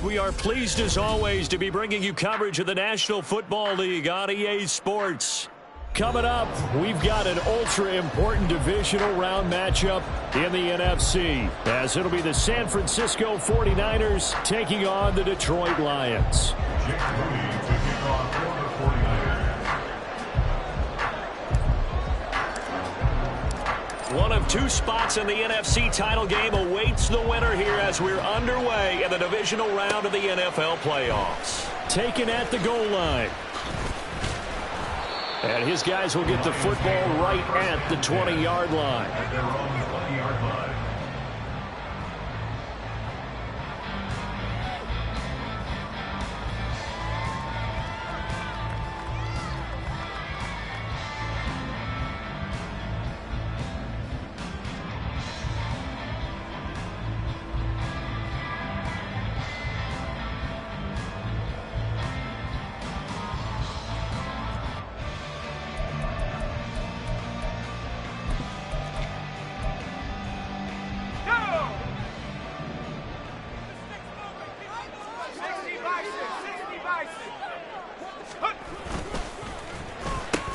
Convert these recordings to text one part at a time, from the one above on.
We are pleased as always to be bringing you coverage of the National Football League on EA Sports. Coming up, we've got an ultra-important divisional round matchup in the NFC, as it'll be the San Francisco 49ers taking on the Detroit Lions. One of two spots in the NFC title game awaits the winner here as we're underway in the divisional round of the NFL playoffs. Taken at the goal line. And his guys will get the football right at the 20-yard line.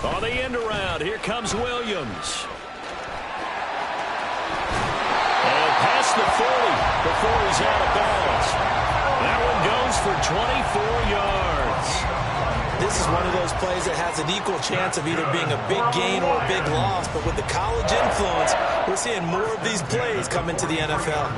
On the end around, here comes Williams. And past the 40 before he's out of bounds. That one goes for 24 yards. This is one of those plays that has an equal chance of either being a big gain or a big loss. But with the college influence, we're seeing more of these plays come into the NFL.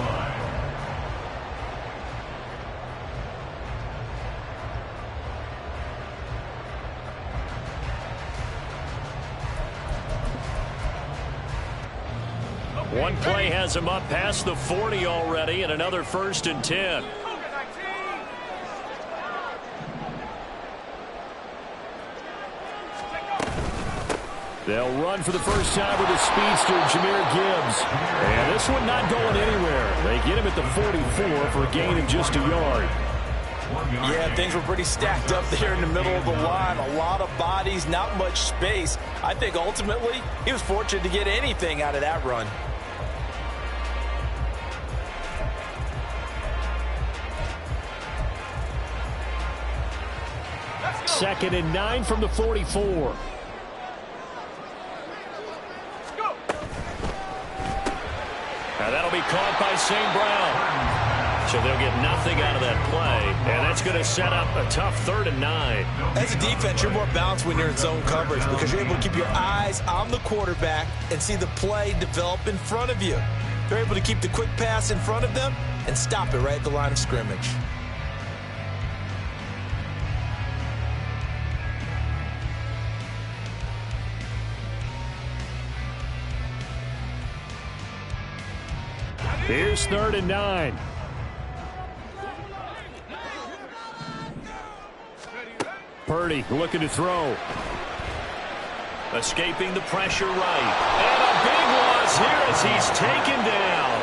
One play has him up past the 40 already, and another 1st and 10. They'll run for the first time with the speedster, Jahmyr Gibbs. And this one not going anywhere. They get him at the 44 for a gain of just a yard. Yeah, things were pretty stacked up there in the middle of the line. A lot of bodies, not much space. I think ultimately he was fortunate to get anything out of that run. 2nd and 9 from the 44. Now that'll be caught by St. Brown. So they'll get nothing out of that play. And that's going to set up a tough 3rd and 9. As a defense, you're more balanced when you're in zone coverage because you're able to keep your eyes on the quarterback and see the play develop in front of you. They're able to keep the quick pass in front of them and stop it right at the line of scrimmage. Here's 3rd and 9. Purdy looking to throw. Escaping the pressure right. And a big loss here as he's taken down.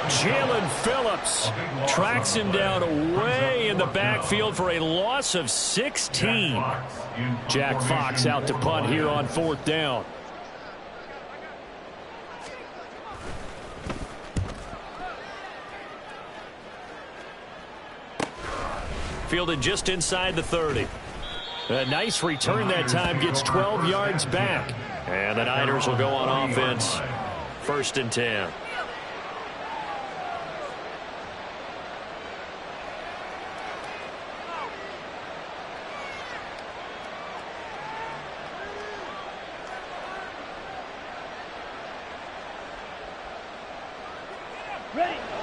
Jalen Phillips tracks him down away in the backfield for a loss of 16. Jack Fox out to punt here on 4th down. Fielded just inside the 30. A nice return that time, gets 12 yards back. And the Niners will go on offense. 1st and 10.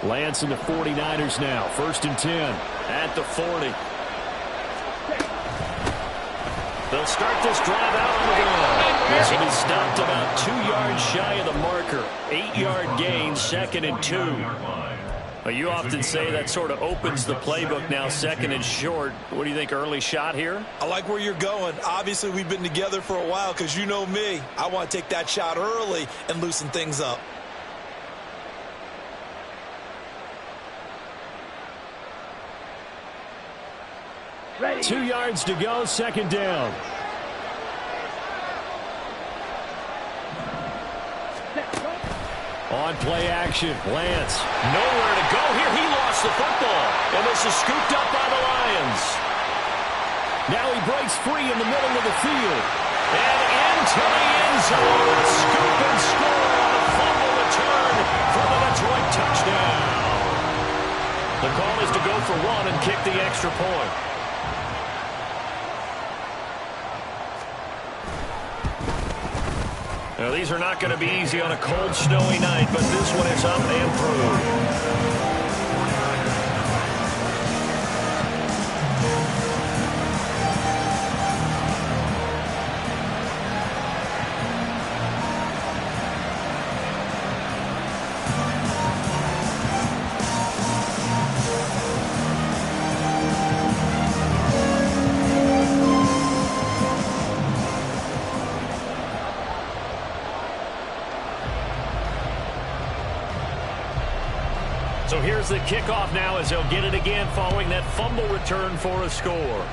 Lance and the 49ers now. 1st and 10 at the 40. They'll start this drive out on the ground. This will be stopped about 2 yards shy of the marker. 8-yard gain, 2nd and 2. Well, you often say that sort of opens the playbook now, 2nd and short. What do you think, early shot here? I like where you're going. Obviously, we've been together for a while because you know me. I want to take that shot early and loosen things up. Ready. 2 yards to go, 2nd down. On play action, Lance. Nowhere to go here. He lost the football. And this is scooped up by the Lions. Now he breaks free in the middle of the field. And into the end zone. Scoop and score on a fumble return for the Detroit touchdown. The call is to go for one and kick the extra point. Now, these are not going to be easy on a cold, snowy night, but this one is up and through. So here's the kickoff now as they'll get it again following that fumble return for a score.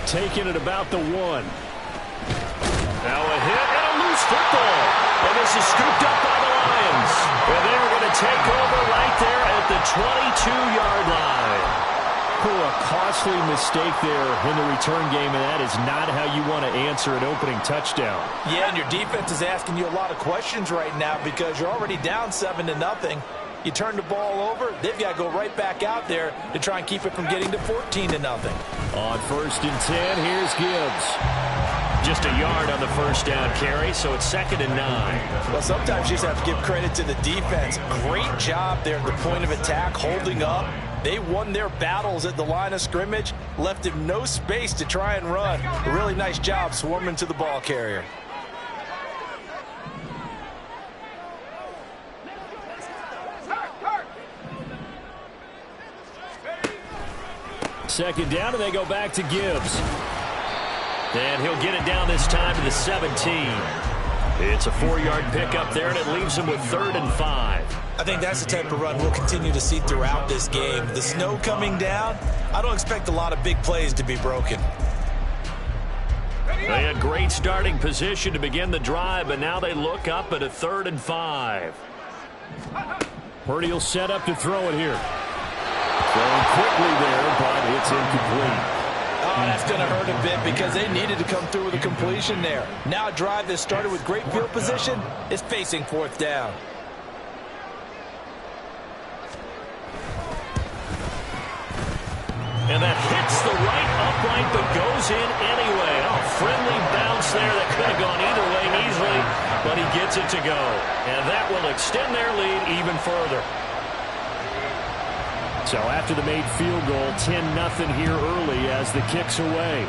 Taking it about the 1. Now a hit and a loose football. And this is scooped up by the Lions. And they're going to take over right there at the 22-yard line. A costly mistake there in the return game, and that is not how you want to answer an opening touchdown. Yeah, and your defense is asking you a lot of questions right now because you're already down 7-0. You turn the ball over, they've got to go right back out there to try and keep it from getting to 14-0. On 1st and 10, here's Gibbs. Just a yard on the first down carry, so it's 2nd and 9. Well, sometimes you just have to give credit to the defense. Great job there at the point of attack, holding up. They won their battles at the line of scrimmage, left him no space to try and run. A really nice job swarming to the ball carrier. Second down, and they go back to Gibbs. And he'll get it down this time to the 17. It's a 4-yard pickup there, and it leaves him with 3rd and 5. I think that's the type of run we'll continue to see throughout this game. The snow coming down, I don't expect a lot of big plays to be broken. They had great starting position to begin the drive, but now they look up at a 3rd and 5. Purdy will set up to throw it here. Throwing quickly there, but it's incomplete. Oh, that's going to hurt a bit because they needed to come through with a completion there. Now a drive that started with great field position is facing 4th down. And that hits the right upright but goes in anyway. Oh, friendly bounce there that could have gone either way easily, but he gets it to go. And that will extend their lead even further. So after the made field goal, 10-0 here early as the kick's away.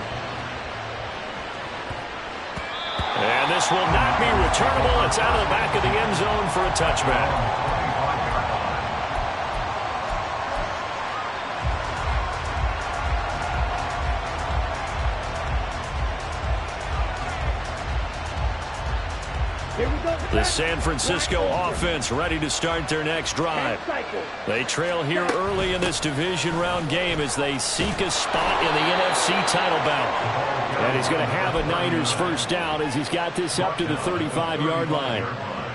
And this will not be returnable. It's out of the back of the end zone for a touchback. The San Francisco offense ready to start their next drive. They trail here early in this division round game as they seek a spot in the NFC title bout. And he's going to have a Niners first down as he's got this up to the 35-yard line.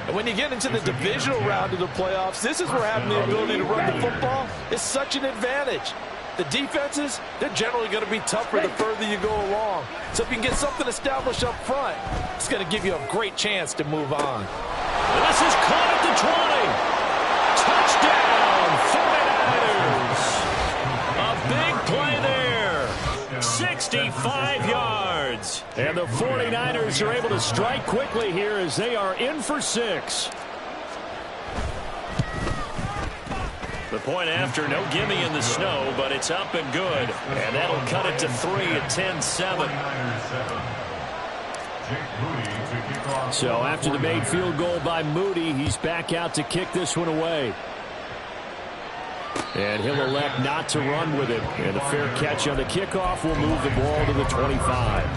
And when you get into the divisional round of the playoffs, this is where having the ability to run the football is such an advantage. The defenses, they're generally going to be tougher the further you go along. So if you can get something established up front, it's going to give you a great chance to move on. This is caught at the 20. Touchdown, 49ers. A big play there. 65 yards. And the 49ers are able to strike quickly here as they are in for 6. The point after, no gimme in the snow, but it's up and good. And that'll cut it to 3 at 10-7. So after the made field goal by Moody, he's back out to kick this one away. And he'll elect not to run with it. And a fair catch on the kickoff will move the ball to the 25.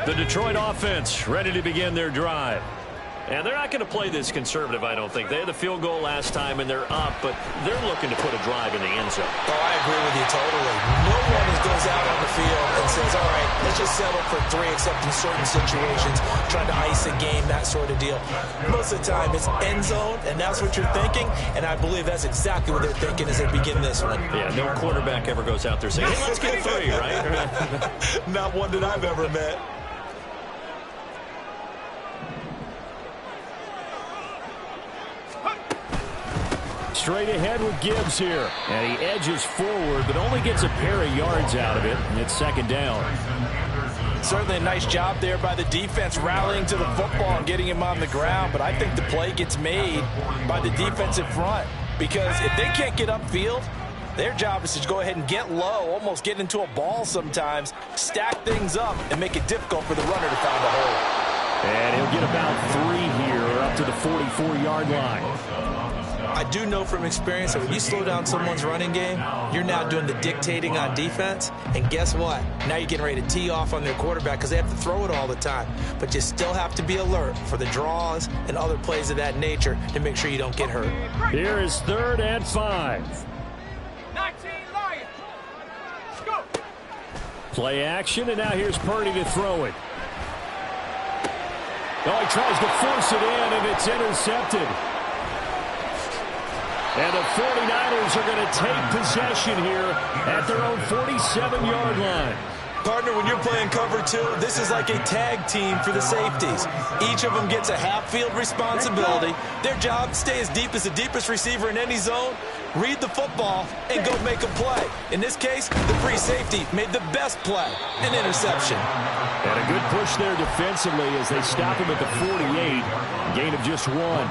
The Detroit offense ready to begin their drive. And they're not going to play this conservative, I don't think. They had the field goal last time, and they're up, but they're looking to put a drive in the end zone. Oh, I agree with you totally. No one goes out on the field and says, all right, let's just settle for 3, except in certain situations, trying to ice a game, that sort of deal. Most of the time, it's end zone, and that's what you're thinking, and I believe that's exactly what they're thinking as they begin this one. Yeah, no quarterback ever goes out there saying, hey, let's get 3, right? Not one that I've ever met. Straight ahead with Gibbs here. And he edges forward, but only gets a pair of yards out of it, and it's second down. Certainly a nice job there by the defense rallying to the football and getting him on the ground, but I think the play gets made by the defensive front because if they can't get upfield, their job is to go ahead and get low, almost get into a ball sometimes, stack things up, and make it difficult for the runner to find a hole. And he'll get about 3 here up to the 44-yard line. I do know from experience that when you slow down someone's running game, you're now doing the dictating on defense. And guess what? Now you're getting ready to tee off on their quarterback because they have to throw it all the time. But you still have to be alert for the draws and other plays of that nature to make sure you don't get hurt. Here is 3rd and 5. 19 Lions. Go. Play action, and now here's Purdy to throw it. Oh, he tries to force it in, and it's intercepted. And the 49ers are going to take possession here at their own 47-yard line. Partner, when you're playing cover 2, this is like a tag team for the safeties. Each of them gets a half-field responsibility. Their job, stay as deep as the deepest receiver in any zone, read the football, and go make a play. In this case, the free safety made the best play, an interception. And a good push there defensively as they stop him at the 48, gain of just 1.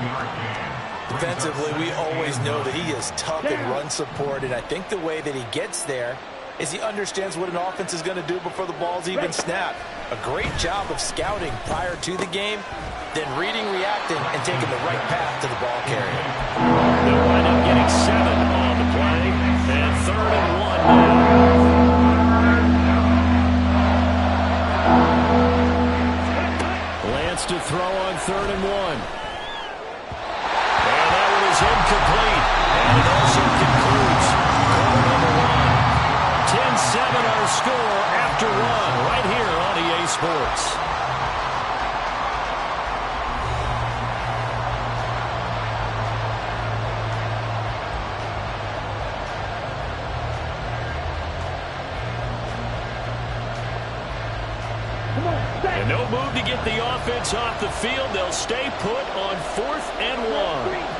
Defensively, we always know that he is tough in run support, and I think the way that he gets there is he understands what an offense is going to do before the ball's even snapped. A great job of scouting prior to the game, then reading, reacting, and taking the right path to the ball carrier. They'll wind up getting 7 on the play, and 3rd and 1 now. Lance to throw on 3rd and 1. Incomplete, and it also concludes quarter number 1. 10-7 our score after 1 right here on EA Sports. And no move to get the offense off the field. They'll stay put on 4th and 1.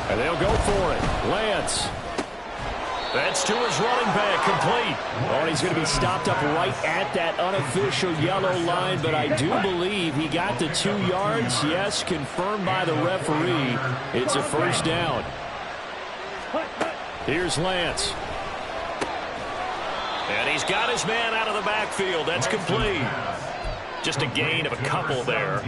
And they'll go for it. Lance. That's to his running back, complete. Oh, and he's going to be stopped up right at that unofficial yellow line, but I do believe he got the 2 yards. Yes, confirmed by the referee. It's a first down. Here's Lance. And he's got his man out of the backfield. That's complete. Just a gain of a couple there.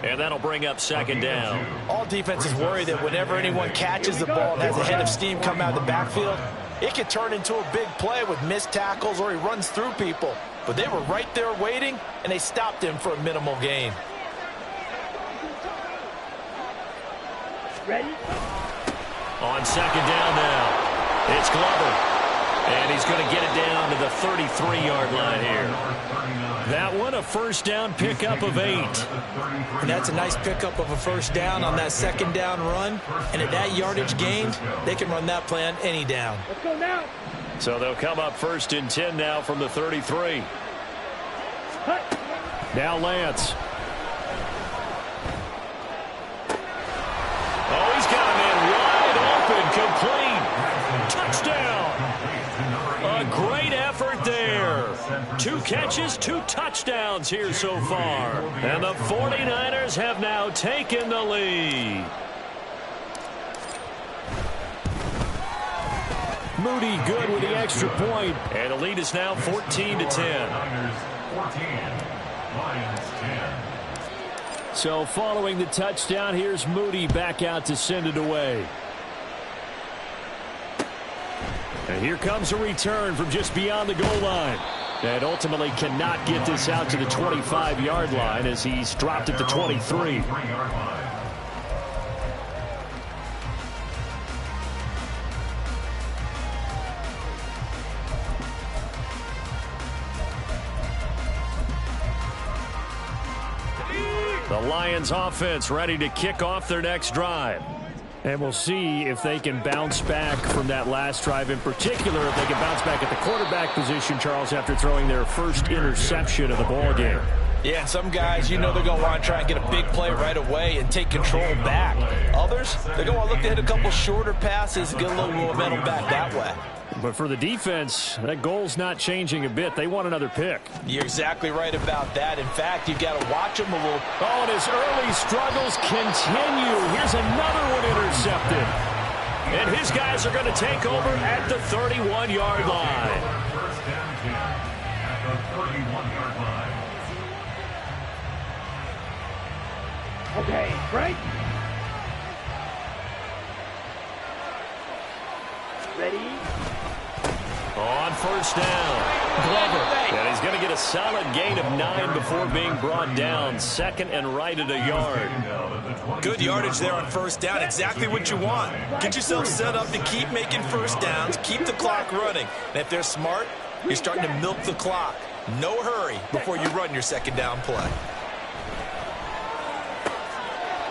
And that'll bring up 2nd down. All defenses worry that whenever anyone catches the ball and has a head of steam come out of the backfield, it can turn into a big play with missed tackles or he runs through people. But they were right there waiting, and they stopped him for a minimal gain. Ready? On 2nd down now, it's Glover. And he's going to get it down to the 33-yard line here. That one, a first down pickup of 8. And that's a nice pickup of a first down on that 2nd down run. And at that yardage gained, they can run that play on any down. Let's go now. So they'll come up 1st and 10 now from the 33. Now Lance. Oh, he's got a man wide open, complete. Touchdown. A great effort there. 2 catches, 2 touchdowns here so far. And the 49ers have now taken the lead. Moody good with the extra point. And the lead is now 14-10. So following the touchdown, here's Moody back out to send it away. And here comes a return from just beyond the goal line. And ultimately cannot get this out to the 25-yard line as he's dropped at the 23. The Lions offense ready to kick off their next drive. And we'll see if they can bounce back from that last drive. In particular, if they can bounce back at the quarterback position, Charles, after throwing their first interception of the ball game. Yeah, and some guys, you know, they're going to want to try and get a big play right away and take control back. Others, they're going to want to look to hit a couple shorter passes and get a little momentum back that way. But for the defense, that goal's not changing a bit. They want another pick. You're exactly right about that. In fact, you've got to watch them a little. Oh, and his early struggles continue. Here's another one intercepted. And his guys are going to take over at the 31-yard line. First down 10 at the 31-yard line. Okay, right? Ready? On first down, Glover. And he's going to get a solid gain of 9 before being brought down. Second and right at a yard. Good yardage there on first down. Exactly what you want. Get yourself set up to keep making first downs, keep the clock running. And if they're smart, you're starting to milk the clock. No hurry before you run your second down play.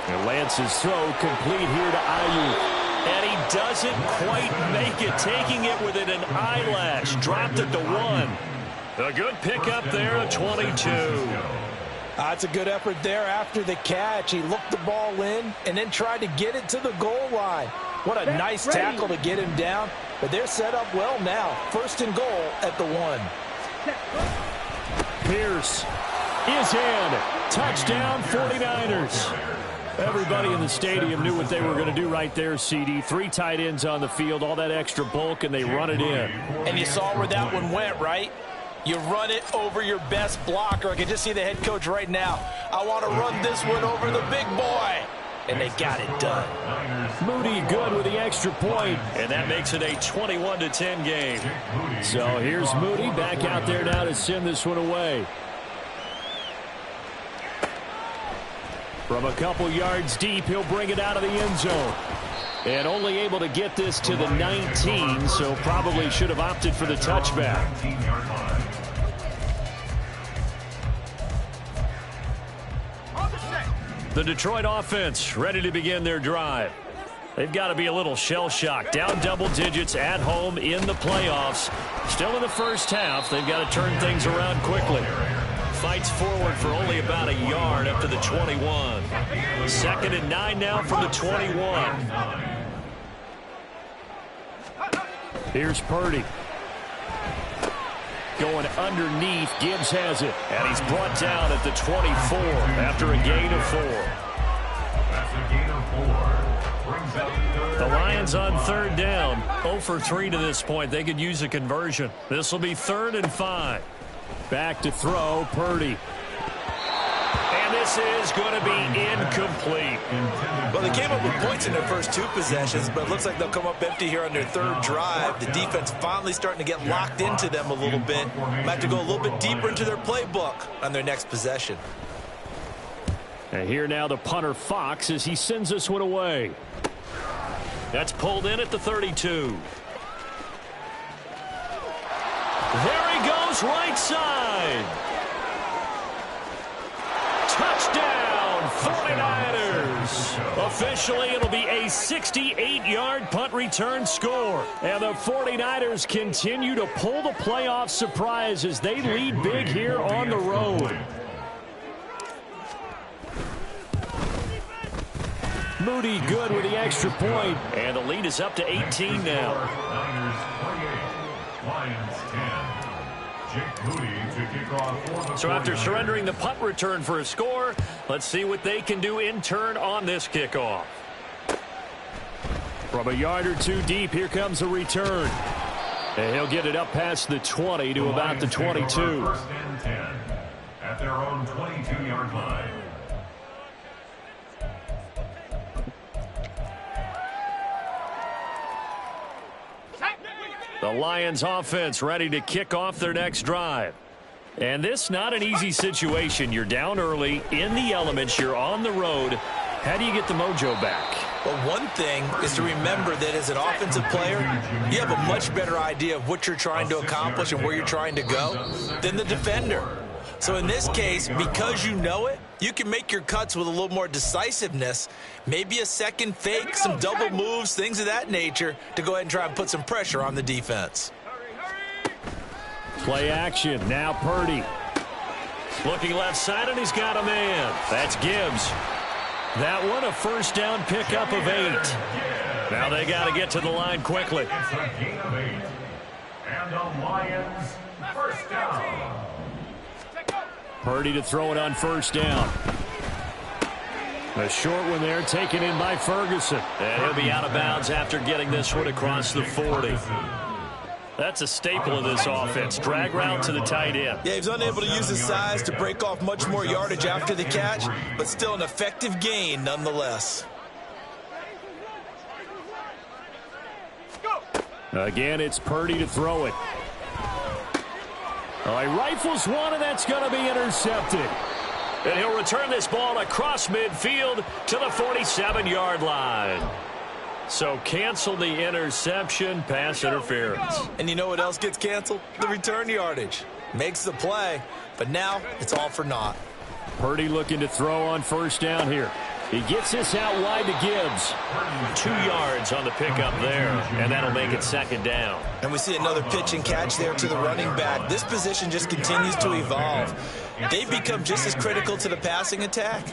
And Lance's throw complete here to Ayuk. And he doesn't quite make it, taking it within an eyelash. Dropped it to 1. A good pickup there at 22. That's a good effort there after the catch. He looked the ball in and then tried to get it to the goal line. What a nice tackle to get him down. But they're set up well now. First and goal at the 1. Pierce is in. Touchdown 49ers. Everybody in the stadium knew what they were going to do right there, CD. 3 tight ends on the field, all that extra bulk, and they run it in. And you saw where that one went, right? You run it over your best blocker. I can just see the head coach right now. I want to run this one over the big boy. And they got it done. Moody good with the extra point, and that makes it a 21-10 game. So here's Moody back out there now to send this one away. From a couple yards deep, he'll bring it out of the end zone. And only able to get this to the 19, so probably should have opted for the touchback. The Detroit offense ready to begin their drive. They've got to be a little shell-shocked. Down double digits at home in the playoffs. Still in the first half. They've got to turn things around quickly. Fights forward for only about a yard up to the 21. Second and 9 now from the 21. Here's Purdy. Going underneath. Gibbs has it. And he's brought down at the 24 after a gain of 4. That's a gain of 4. Brings up The Lions on third down. 0 for 3 to this point. They could use a conversion. This will be 3rd and 5. Back to throw, Purdy. And this is going to be incomplete. Well, they came up with points in their first 2 possessions, but it looks like they'll come up empty here on their 3rd drive. The defense finally starting to get locked into them a little bit. Might have to go a little bit deeper into their playbook on their next possession. And here now the punter Fox as he sends this one away. That's pulled in at the 32. There he goes, right side. Touchdown, 49ers. Officially, it'll be a 68-yard punt return score. And the 49ers continue to pull the playoff surprise as they lead big here on the road. Moody good with the extra point. And the lead is up to 18 now. Lions 10. Jake Moody to kick off for the So after surrendering the punt return for a score, let's see what they can do in turn on this kickoff. From a yard or 2 deep, here comes a return. And he'll get it up past the 20 to about the 22. First and 10 at their own 22-yard line. The Lions offense ready to kick off their next drive. And this not an easy situation. You're down early, in the elements, you're on the road. How do you get the mojo back? Well, one thing is to remember that as an offensive player, you have a much better idea of what you're trying to accomplish and where you're trying to go than the defender. So in this case, because you know it, you can make your cuts with a little more decisiveness, maybe a second fake, some double moves, things of that nature, to go ahead and try and put some pressure on the defense. Play action. Now Purdy. Looking left side, and he's got a man. That's Gibbs. That one, a first down pickup of 8. Now they got to get to the line quickly. It's a gain of 8. And the Lions first down. Purdy to throw it on first down. A short one there, taken in by Ferguson. And he'll be out of bounds after getting this one across the 40. That's a staple of this offense. Drag route to the tight end. Yeah, he was unable to use his size to break off much more yardage after the catch, but still an effective gain nonetheless. Again, it's Purdy to throw it. He rifles one, and that's going to be intercepted. And he'll return this ball across midfield to the 47-yard line. So cancel the interception, pass interference. And you know what else gets canceled? The return yardage. Makes the play, but now it's all for naught. Purdy looking to throw on first down here. He gets this out wide to Gibbs. 2 yards on the pickup there, and that'll make it second down. And we see another pitch and catch there to the running back. This position just continues to evolve. They've become just as critical to the passing attack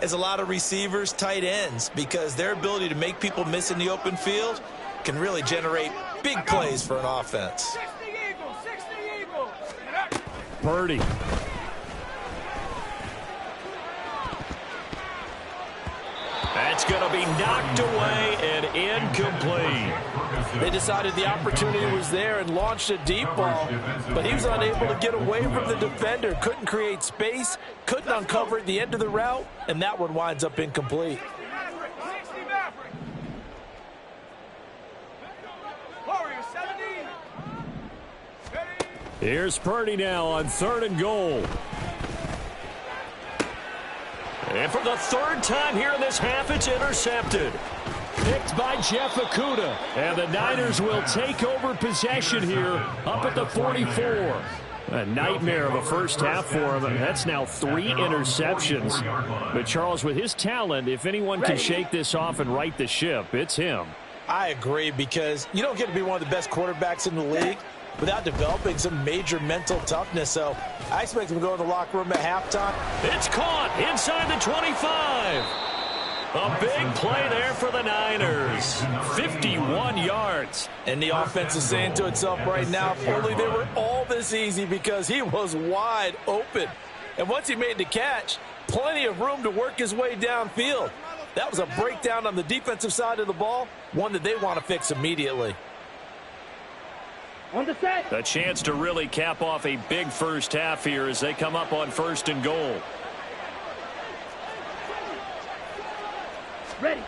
as a lot of receivers, tight ends, because their ability to make people miss in the open field can really generate big plays for an offense. Purdy. That's going to be knocked away and incomplete. They decided the opportunity was there and launched a deep ball, but he was unable to get away from the defender. Couldn't create space, couldn't uncover at the end of the route, and that one winds up incomplete. Here's Purdy now on 3rd and goal. And for the 3rd time here in this half, it's intercepted. Picked by Jeff Okudah. And the Niners will take over possession here up at the 44. A nightmare of a first half for him. That's now 3 interceptions. But Charles, with his talent, if anyone can shake this off and right the ship, it's him. I agree, because you don't get to be one of the best quarterbacks in the league without developing some major mental toughness. So I expect him to go in the locker room at halftime. It's caught inside the 25. A big play there for the Niners. 51 yards. And the offense is saying to itself right now, if only they were all this easy, because he was wide open. And once he made the catch, plenty of room to work his way downfield. That was a breakdown on the defensive side of the ball, one that they want to fix immediately. On the set. A chance to really cap off a big first half here as they come up on 1st and goal. Ready.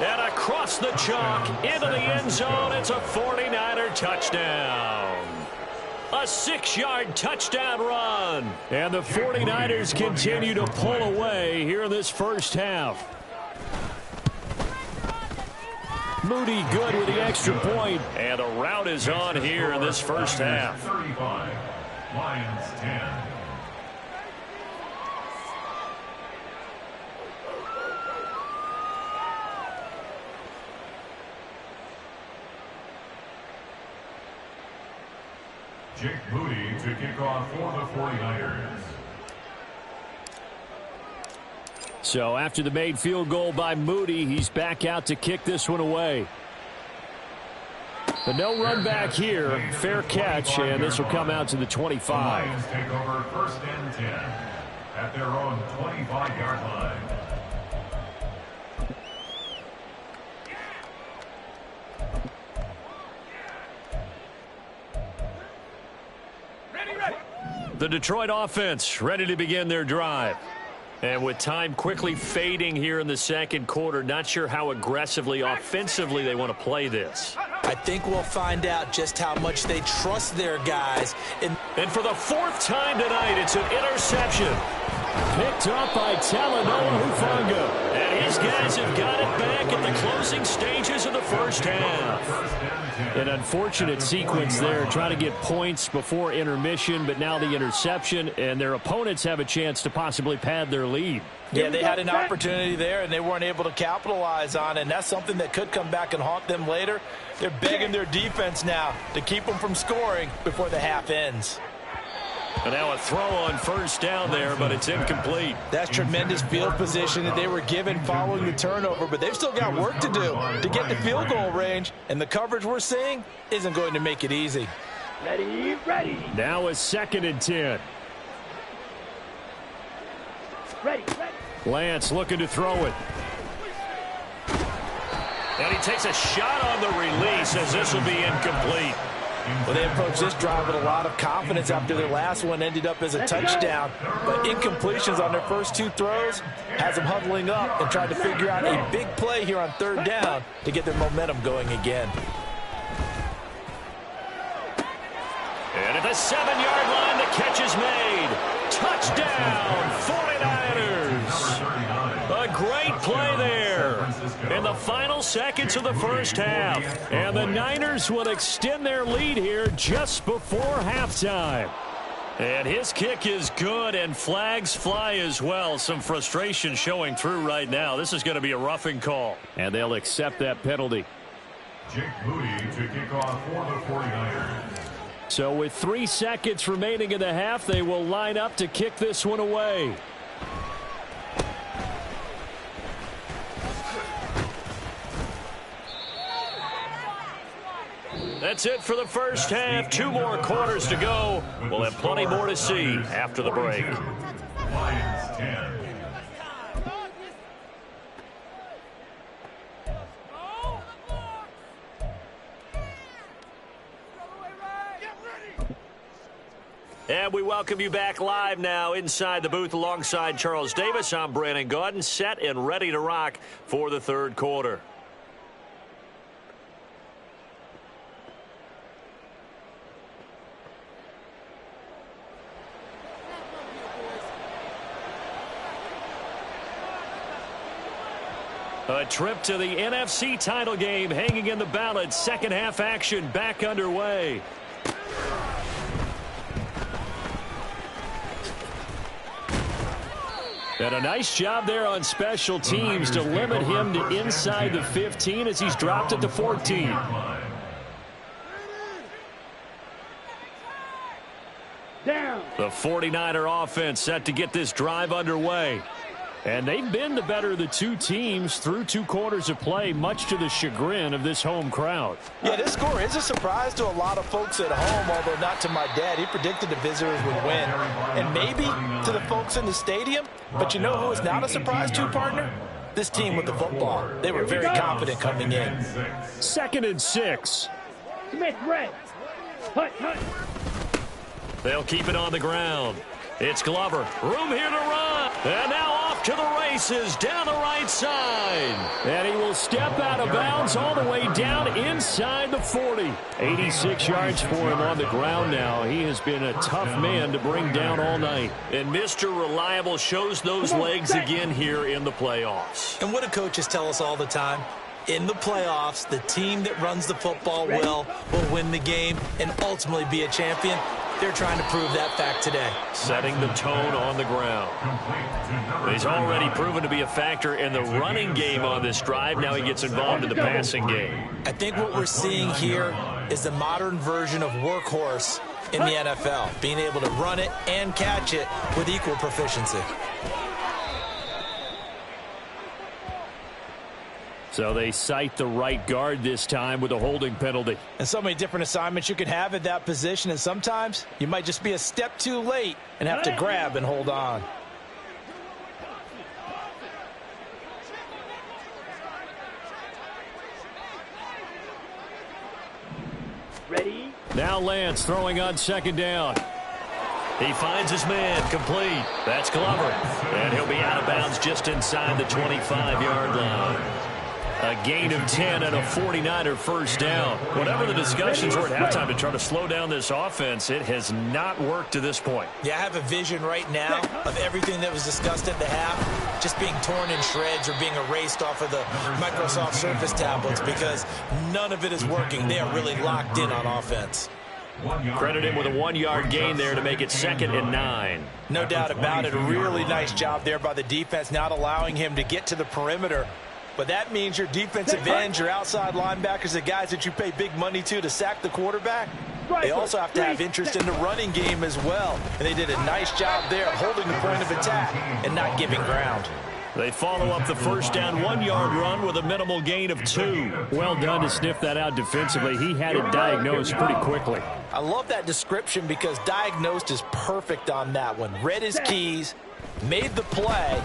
And across the chalk into the end zone. It's a 49er touchdown. A 6-yard touchdown run. And the 49ers continue to pull away here in this first half. Moody good with the extra point. And a rout is on here in this first half. 35, Lions 10. Jake Moody to kick off for the 49ers. So after the made field goal by Moody, he's back out to kick this one away. But no run back here. Fair catch, and this will come out to the 25. The Lions take over 1st and 10 at their own 25-yard line. The Detroit offense ready to begin their drive. And with time quickly fading here in the second quarter, not sure how aggressively, offensively they want to play this. I think we'll find out just how much they trust their guys. And for the fourth time tonight, it's an interception. Picked up by Talanoa Hufanga. And his guys have got it back at the closing stages of the first half. An unfortunate sequence there, trying to get points before intermission, but now the interception, and their opponents have a chance to possibly pad their lead. Yeah, they had an opportunity there, and they weren't able to capitalize on it, and that's something that could come back and haunt them later. They're begging their defense now to keep them from scoring before the half ends. And now a throw on first down there, but it's incomplete. That's tremendous field position that they were given following the turnover, but they've still got work to do to get the field goal range, and the coverage we're seeing isn't going to make it easy. Ready, ready. Now a 2nd and 10. Ready, ready. Lance looking to throw it. And he takes a shot on the release as this will be incomplete. Well, they approached this drive with a lot of confidence after their last one ended up as a touchdown. But incompletions on their first 2 throws has them huddling up and trying to figure out a big play here on 3rd down to get their momentum going again. And at the 7-yard line, the catch is made. Touchdown, 49ers. A great play there in the final seconds of the first half. And the Niners will extend their lead here just before halftime. And his kick is good, and flags fly as well. Some frustration showing through right now. This is going to be a roughing call. And they'll accept that penalty. Jake Moody to kick off for the 49ers. So with 3 seconds remaining in the half, they will line up to kick this one away. That's it for the first half. 2 more quarters to go. We'll have plenty more to see after the break. Lions 10. And we welcome you back live now inside the booth alongside Charles Davis. I'm Brandon Gaudin, set and ready to rock for the 3rd quarter. A trip to the NFC title game hanging in the balance. Second half action back underway. And a nice job there on special teams to limit him to inside the 15 as he's dropped it to 14. Down. The 49er offense set to get this drive underway. And they've been the better of the 2 teams through 2 quarters of play, much to the chagrin of this home crowd. Yeah, this score is a surprise to a lot of folks at home, although not to my dad. He predicted the visitors would win. And maybe to the folks in the stadium. But you know who is not a surprise to, partner? This team with the football. They were very confident coming in. 2nd and 6. Smith, red. Hut, hut. They'll keep it on the ground. It's Glover. Room here to run. And now off to the races down the right side. And he will step out of bounds all the way down inside the 40. 86 yards for him on the ground now. He has been a tough man to bring down all night. And Mr. Reliable shows those legs again here in the playoffs. And what do coaches tell us all the time? In the playoffs, the team that runs the football will win the game and ultimately be a champion. They're trying to prove that fact today. Setting the tone on the ground. He's already proven to be a factor in the running game on this drive. Now he gets involved in the passing game. I think what we're seeing here is the modern version of workhorse in the NFL, being able to run it and catch it with equal proficiency. So they cite the right guard this time with a holding penalty. And so many different assignments you can have at that position, and sometimes you might just be a step too late and have to grab and hold on. Ready. Now Lance throwing on 2nd down. He finds his man, complete. That's Glover. And he'll be out of bounds just inside the 25-yard line. A gain of 10 and a 49er first down. Whatever the discussions were at halftime to try to slow down this offense, it has not worked to this point. Yeah, I have a vision right now of everything that was discussed at the half just being torn in shreds or being erased off of the Microsoft Surface tablets because none of it is working. They are really locked in on offense. Credit him with a 1-yard gain there to make it 2nd and 9. No doubt about it. A really nice job there by the defense, not allowing him to get to the perimeter. But that means your defensive ends, your outside linebackers, the guys that you pay big money to sack the quarterback, they also have to have interest in the running game as well. And they did a nice job there holding the point of attack and not giving ground. They follow up the first down 1-yard run with a minimal gain of 2. Well done to sniff that out defensively. He had it diagnosed pretty quickly. I love that description because diagnosed is perfect on that one. Read his keys, made the play,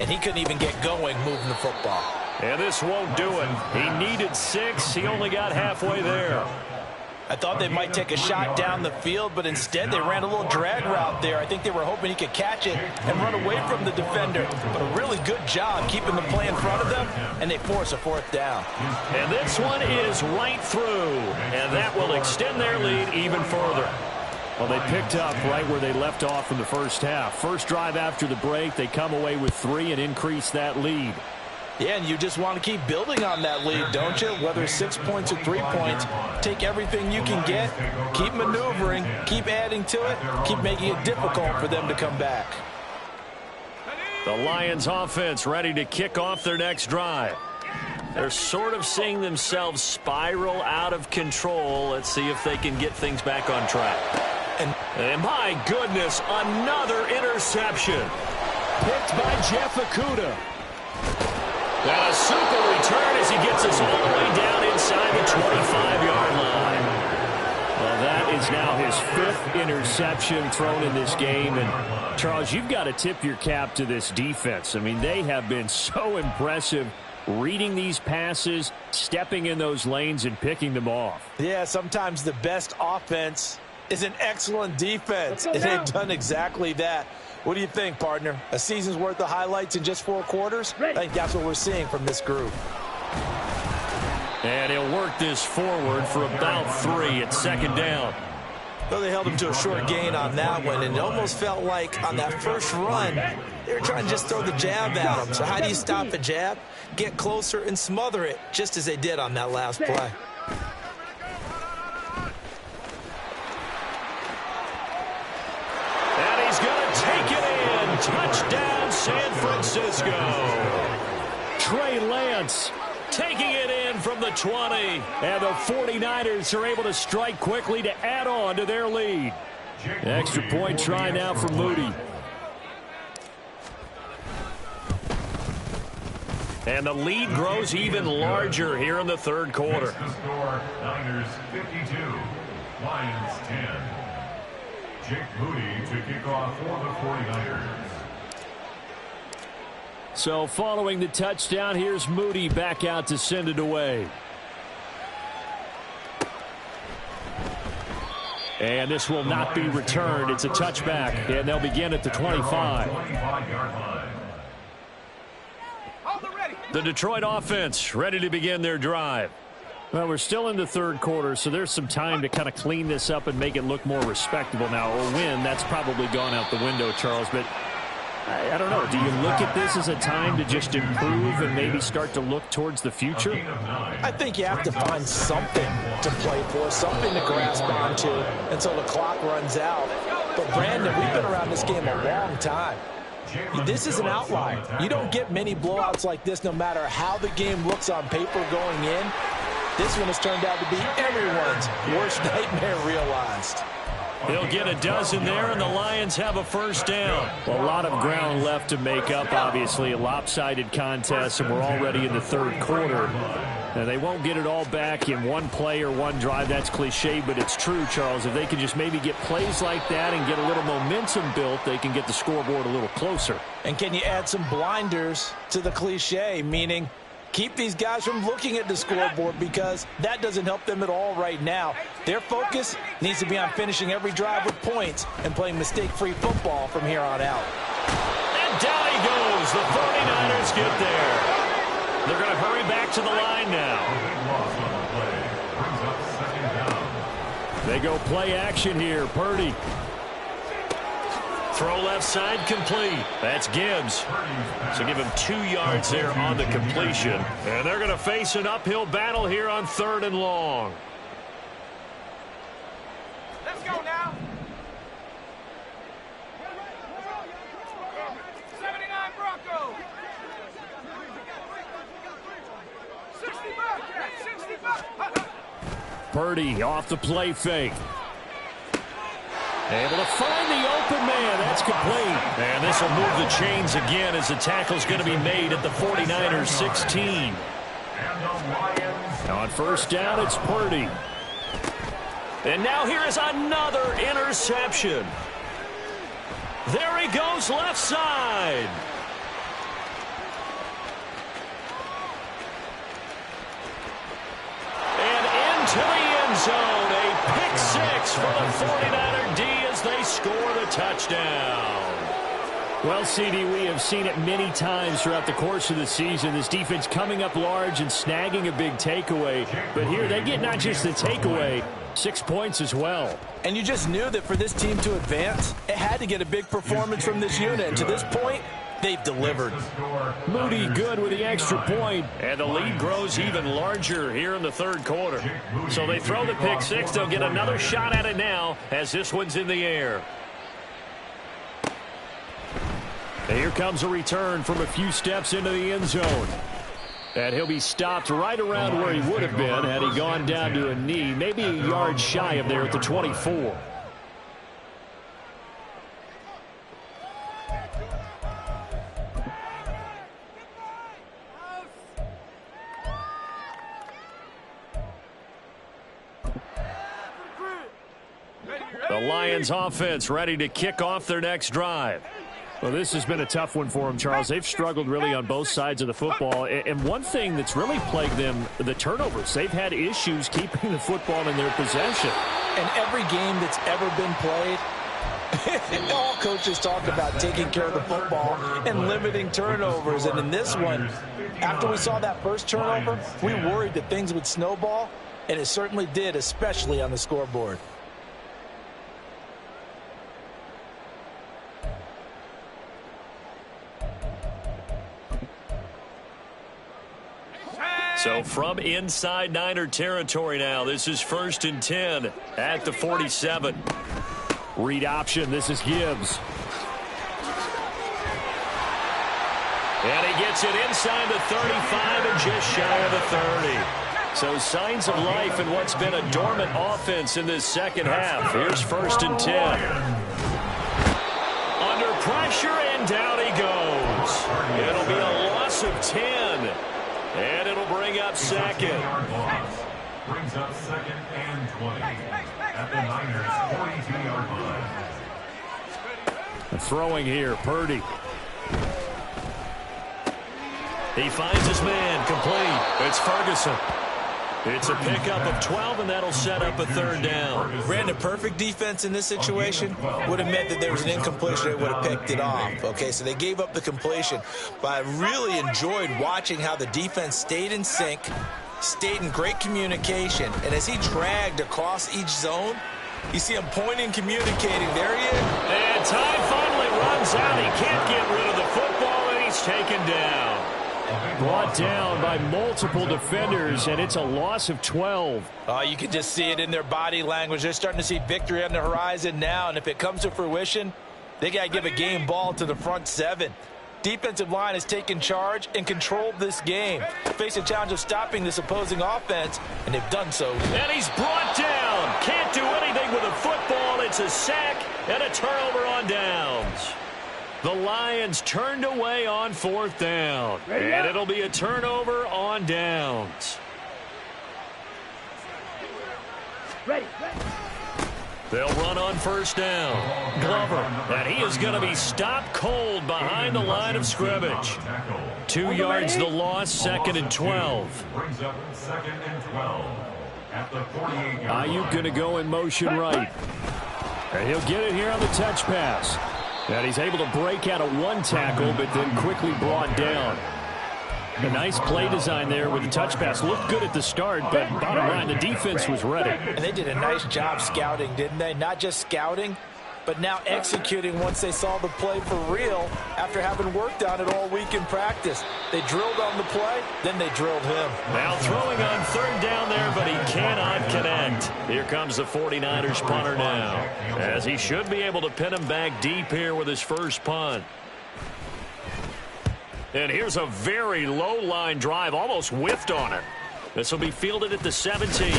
and he couldn't even get going moving the football. And this won't do it. He needed 6. He only got halfway there. I thought they might take a shot down the field, but instead they ran a little drag route there. I think they were hoping he could catch it and run away from the defender. But a really good job keeping the play in front of them, and they force a 4th down. And this one is right through, and that will extend their lead even further. Well, they picked up right where they left off in the first half. First drive after the break, they come away with 3 and increase that lead. Yeah, and you just want to keep building on that lead, don't you? Whether 6 points or 3 points, take everything you can get, keep maneuvering, keep adding to it, keep making it difficult for them to come back. The Lions offense ready to kick off their next drive. They're sort of seeing themselves spiral out of control. Let's see if they can get things back on track. And my goodness, another interception. Picked by Jeff Okudah. And a super return as he gets us all the way down inside the 25-yard line. Well, that is now his 5th interception thrown in this game. And, Charles, you've got to tip your cap to this defense. I mean, they have been so impressive reading these passes, stepping in those lanes, and picking them off. Yeah, sometimes the best offense is an excellent defense, and they've done exactly that. What do you think, partner? A season's worth of highlights in just 4 quarters? I think that's what we're seeing from this group. And he'll work this forward for about 3 at 2nd down. Well, they held him to a short gain on that one, and it almost felt like on that first run, they were trying to just throw the jab at him. So how do you stop a jab? Get closer and smother it, just as they did on that last play. Touchdown, San Francisco. Trey Lance taking it in from the 20. And the 49ers are able to strike quickly to add on to their lead. Extra point try now for Moody. And the lead grows even larger here in the 3rd quarter. Niners 52, Lions 10. Jake Moody to kick off for the 49ers. So following the touchdown, here's Moody back out to send it away. And this will not be returned. It's a touchback, and they'll begin at the 25. The Detroit offense ready to begin their drive. Well, we're still in the 3rd quarter, so there's some time to kind of clean this up and make it look more respectable now. Or win, that's probably gone out the window, Charles. But I don't know. Do you look at this as a time to just improve and maybe start to look towards the future? I think you have to find something to play for, something to grasp onto until the clock runs out. But, Brandon, we've been around this game a long time. This is an outlier. You don't get many blowouts like this no matter how the game looks on paper going in. This one has turned out to be everyone's worst nightmare realized. They'll get a dozen there, and the Lions have a first down. Well, a lot of ground left to make up, obviously. A lopsided contest, and we're already in the 3rd quarter. Now, they won't get it all back in one play or one drive. That's cliche, but it's true, Charles. If they can just maybe get plays like that and get a little momentum built, they can get the scoreboard a little closer. And can you add some blinders to the cliche, meaning Keep these guys from looking at the scoreboard because that doesn't help them at all right now. Their focus needs to be on finishing every drive with points and playing mistake-free football from here on out. And down he goes. The 49ers get there. They're going to hurry back to the line now. They go play action here. Purdy. Throw left side complete. That's Gibbs. So give him 2 yards there on the completion. And they're going to face an uphill battle here on 3rd and long. Let's go now. 79 Broncos. 65. Purdy off the play fake. Able to find the open man. That's complete. And this will move the chains again as the tackle's going to be made at the 49ers 16. On 1st down, it's Purdy. And now here is another interception. There he goes left side. And into the end zone. A pick 6 for the 49er D as they score the touchdown. Well, CD, we have seen it many times throughout the course of the season. This defense coming up large and snagging a big takeaway. But here they get not just the takeaway, 6 points as well. And you just knew that for this team to advance, it had to get a big performance from this unit. And to this point, they've delivered. Moody good with the extra point. And the lead grows even larger here in the 3rd quarter. So they throw the pick 6. They'll get another shot at it now as this one's in the air. And here comes a return from a few steps into the end zone. And he'll be stopped right around where he would have been had he gone down to a knee, maybe a yard shy of there at the 24. The Lions offense ready to kick off their next drive. Well, this has been a tough one for them, Charles. They've struggled really on both sides of the football. And one thing that's really plagued them, the turnovers. They've had issues keeping the football in their possession. And every game that's ever been played, all coaches talk about taking care of the football and limiting turnovers. And in this one, after we saw that first turnover, we worried that things would snowball, and it certainly did, especially on the scoreboard. So from inside Niner territory now, this is 1st and 10 at the 47. Read option, this is Gibbs. And he gets it inside the 35 and just shy of the 30. So signs of life in what's been a dormant offense in this second half. Here's 1st and 10. Under pressure and down he goes. It'll be a loss of 10. And it'll bring up 2nd. Brings up 2nd and 20 at the Niners 42-yard line. Throwing here, Purdy. He finds his man, complete. It's Ferguson. It's a pickup of 12, and that'll set up a 3rd down. Brandon, perfect defense in this situation would have meant that there was an incompletion. They would have picked it off. Okay, so they gave up the completion. But I really enjoyed watching how the defense stayed in sync, stayed in great communication. And as he dragged across each zone, you see him pointing, communicating. There he is. And time finally runs out. He can't get rid of the football, and he's taken down. Brought down by multiple defenders, and it's a loss of 12. You can just see it in their body language. They're starting to see victory on the horizon now, and if it comes to fruition, they got to give a game ball to the front 7. Defensive line has taken charge and controlled this game. Face a challenge of stopping this opposing offense, and they've done so. And he's brought down. Can't do anything with a football. It's a sack and a turnover on downs. The Lions turned away on 4th down. And it'll be a turnover on downs. Ready. They'll run on 1st down. Glover. And he is going to be stopped cold behind the line of scrimmage. 2 yards the loss, 2nd and 12. Brings up 2nd and 12 at the 48-yard Ayuk going to go in motion right. And he'll get it here on the touch pass. And he's able to break out of one tackle, but then quickly brought down. A nice play design there with the touch pass. Looked good at the start, but bottom line, the defense was ready. And they did a nice job scouting, didn't they? Not just scouting, but now executing once they saw the play for real after having worked on it all week in practice. They drilled on the play, then they drilled him. Now throwing on 3rd down there, but he cannot connect. Here comes the 49ers punter now, as he should be able to pin him back deep here with his first punt. And here's a very low line drive, almost whiffed on it. This will be fielded at the 17.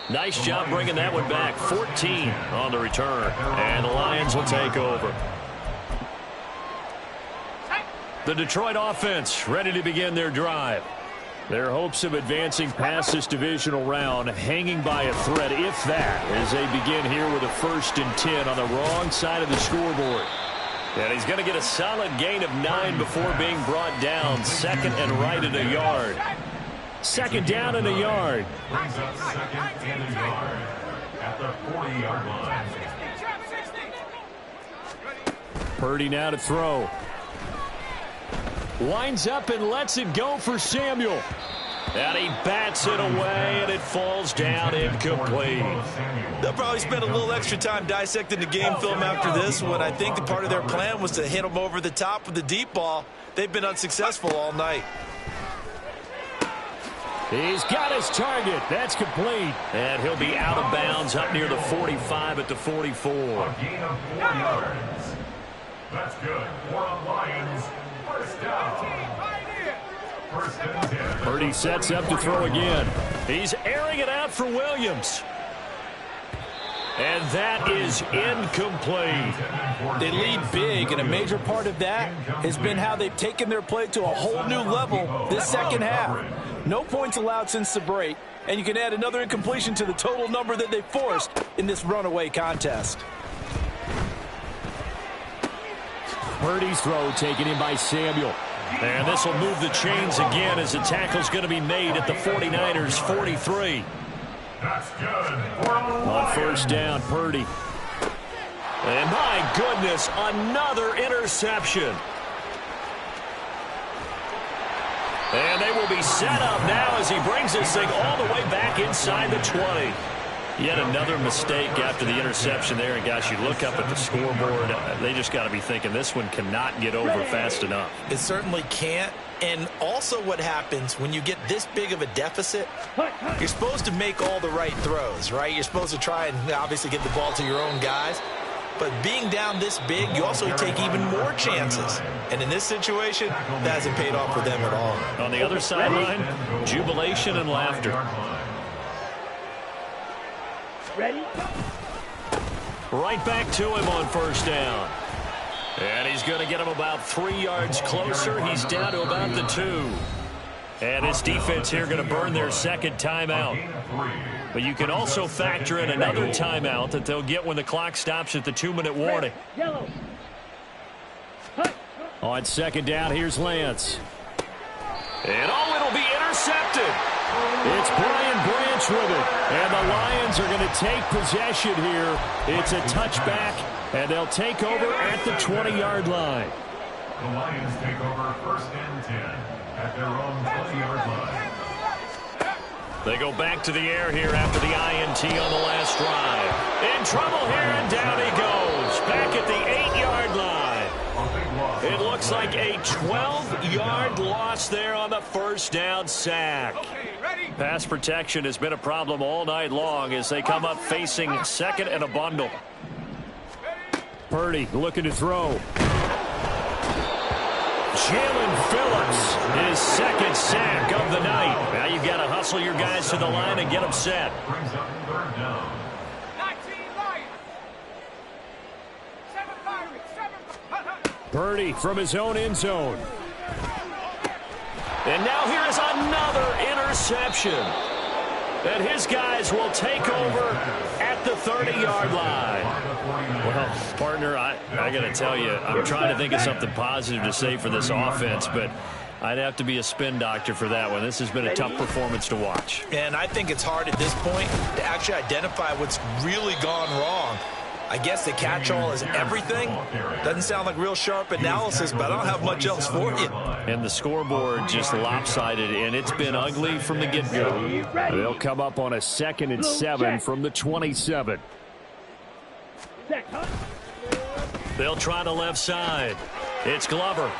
Nice job bringing that one back. 14 on the return. And the Lions will take over. The Detroit offense ready to begin their drive. Their hopes of advancing past this divisional round hanging by a thread, if that, as they begin here with a 1st and 10 on the wrong side of the scoreboard. And he's going to get a solid gain of 9 before being brought down. 2nd and right at a yard. 2nd down and a yard. Brings up 2nd and a yard at the 40-yard line. Purdy now to throw. Lines up and lets it go for Samuel. And he bats it away, and it falls down incomplete. They'll probably spend a little extra time dissecting the game film after this one. I think the part of their plan was to hit them over the top with the deep ball. They've been unsuccessful all night. He's got his target. That's complete. And he'll be out of bounds up near the 45 at the 44. A gain of 4 yards. That's good for the Lions. First down. First and 10. Purdy sets up to throw again. He's airing it out for Williams. And that is incomplete. They lead big, and a major part of that has been how they've taken their play to a whole new level this second half. No points allowed since the break, and you can add another incompletion to the total number that they forced in this runaway contest. Purdy's throw taken in by Samuel. And this will move the chains again as the tackle's going to be made at the 49ers 43. That's good for the On 1st down, Purdy. And my goodness, another interception. And they will be set up now as he brings this thing all the way back inside the 20. Yet another mistake after the interception there. And, gosh, you look up at the scoreboard, they just got to be thinking this one cannot get over fast enough. It certainly can't. And also what happens when you get this big of a deficit, you're supposed to make all the right throws, right? You're supposed to try and obviously get the ball to your own guys. But being down this big, you also take even more chances. And in this situation, that hasn't paid off for them at all. On the other sideline, jubilation and laughter. Ready? Right back to him on 1st down. And he's going to get him about 3 yards closer. He's down to about the 2. And his defense here going to burn their 2nd timeout. But you can also factor in another timeout that they'll get when the clock stops at the 2-minute warning. Yellow. On 2nd down, here's Lance. And it'll be intercepted. It's Brian Branch with it. And the Lions are going to take possession here. It's a touchback, and they'll take over at the 20-yard line. The Lions take over 1st and 10 at their own 20-yard line. They go back to the air here after the INT on the last drive. In trouble here, and down he goes. Back at the 8-yard line. It looks like a 12-yard loss there on the 1st down sack. Pass protection has been a problem all night long as they come up facing 2nd and a bundle. Purdy looking to throw. Jalen Phillips, his 2nd sack of the night. Now you've got to hustle your guys to the line and get them set. Brings up 3rd down. 19 Lions. 7 Pirates. 7. Purdy from his own end zone. And now here is another interception. And his guys will take over at the 30-yard line. Well, partner, I got to tell you, I'm trying to think of something positive to say for this offense, but I'd have to be a spin doctor for that one. This has been a tough performance to watch. And I think it's hard at this point to actually identify what's really gone wrong. I guess the catch-all is everything. Doesn't sound like real sharp analysis, but I don't have much else for you. And the scoreboard just lopsided, and it's been ugly from the get-go. They'll come up on a 2nd and 7 from the 27. They'll try the left side. It's Glover.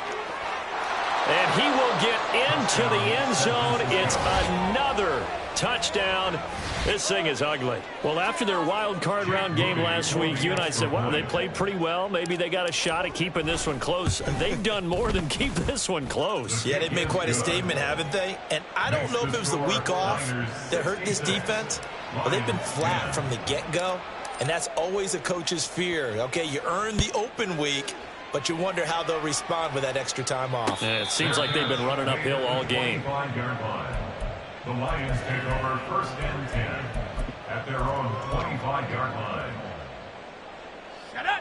And he will get into the end zone. It's another touchdown. This thing is ugly. Well, after their wild card round game last week, you and I said, wow, they played pretty well. Maybe they got a shot at keeping this one close. They've done more than keep this one close. Yeah, they've made quite a statement, haven't they? And I don't know if it was the week off that hurt this defense, but they've been flat from the get-go, and that's always a coach's fear. Okay, you earn the open week, but you wonder how they'll respond with that extra time off. Yeah, it seems like they've been running uphill all game. The Lions take over 1st and 10 at their own 25-yard line.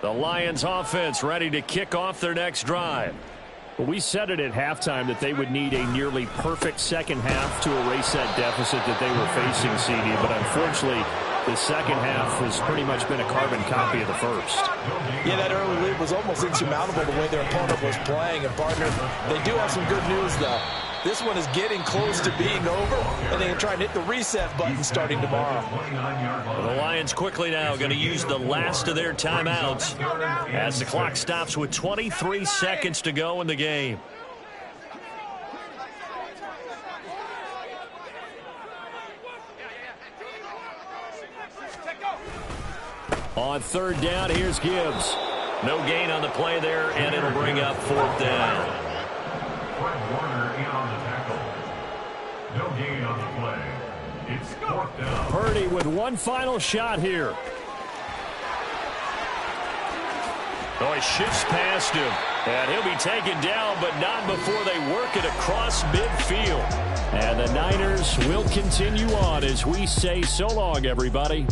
The Lions offense ready to kick off their next drive. Well, we said it at halftime that they would need a nearly perfect second half to erase that deficit that they were facing, CD, but unfortunately the second half has pretty much been a carbon copy of the first. Yeah, that early lead was almost insurmountable the way their opponent was playing. And, partner, they do have some good news, though. This one is getting close to being over, and they can try and hit the reset button starting tomorrow. The Lions quickly now going to use the last of their timeouts as the clock stops with 23 seconds to go in the game. On 3rd down, here's Gibbs. No gain on the play there, and it'll bring up 4th down. Fred Warner in on the tackle. No gain on the play. It's 4th down. Purdy with one final shot here. Oh, he shifts past him, and he'll be taken down, but not before they work it across midfield. And the Niners will continue on as we say so long, everybody.